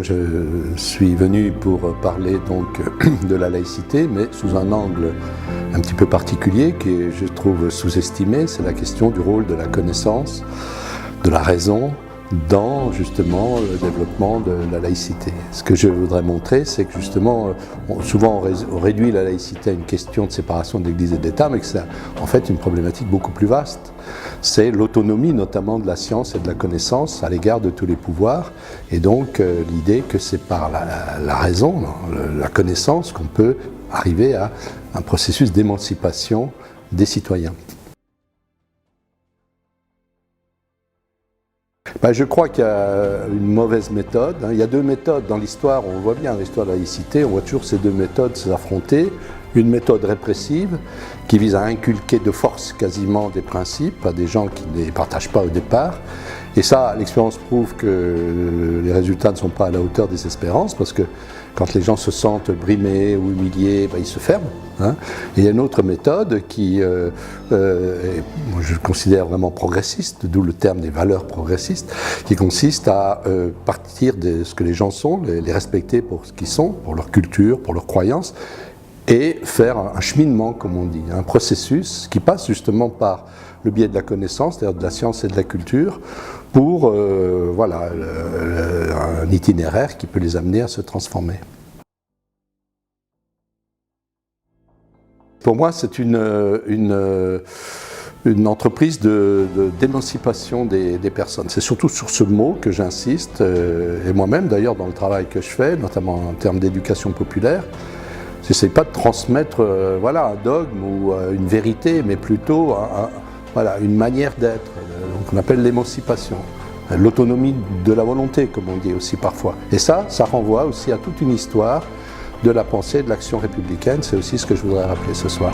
Je suis venu pour parler donc de la laïcité, mais sous un angle un petit peu particulier qui je trouve sous-estimé, c'est la question du rôle de la connaissance, de la raison, dans justement le développement de la laïcité. Ce que je voudrais montrer, c'est que justement, souvent on réduit la laïcité à une question de séparation de l'Église et de l'État, mais que c'est en fait une problématique beaucoup plus vaste. C'est l'autonomie notamment de la science et de la connaissance à l'égard de tous les pouvoirs, et donc l'idée que c'est par la raison, la connaissance, qu'on peut arriver à un processus d'émancipation des citoyens. Je crois qu'il y a une mauvaise méthode. Il y a deux méthodes dans l'histoire, on voit bien l'histoire de la laïcité, on voit toujours ces deux méthodes s'affronter. Une méthode répressive qui vise à inculquer de force quasiment des principes à des gens qui ne les partagent pas au départ. Et ça, l'expérience prouve que les résultats ne sont pas à la hauteur des espérances, parce que quand les gens se sentent brimés ou humiliés, ils se ferment. Et il y a une autre méthode qui, je considère vraiment progressiste, d'où le terme des valeurs progressistes, qui consiste à partir de ce que les gens sont, les respecter pour ce qu'ils sont, pour leur culture, pour leurs croyances, et faire un cheminement, comme on dit, un processus qui passe justement par le biais de la connaissance, c'est-à-dire de la science et de la culture, pour un itinéraire qui peut les amener à se transformer. Pour moi, c'est une entreprise d'émancipation des personnes. C'est surtout sur ce mot que j'insiste, et moi-même d'ailleurs dans le travail que je fais, notamment en termes d'éducation populaire. Je n'essaie pas de transmettre un dogme ou une vérité, mais plutôt une manière d'être, qu'on appelle l'émancipation, l'autonomie de la volonté, comme on dit aussi parfois. Et ça renvoie aussi à toute une histoire de la pensée et de l'action républicaine, c'est aussi ce que je voudrais rappeler ce soir.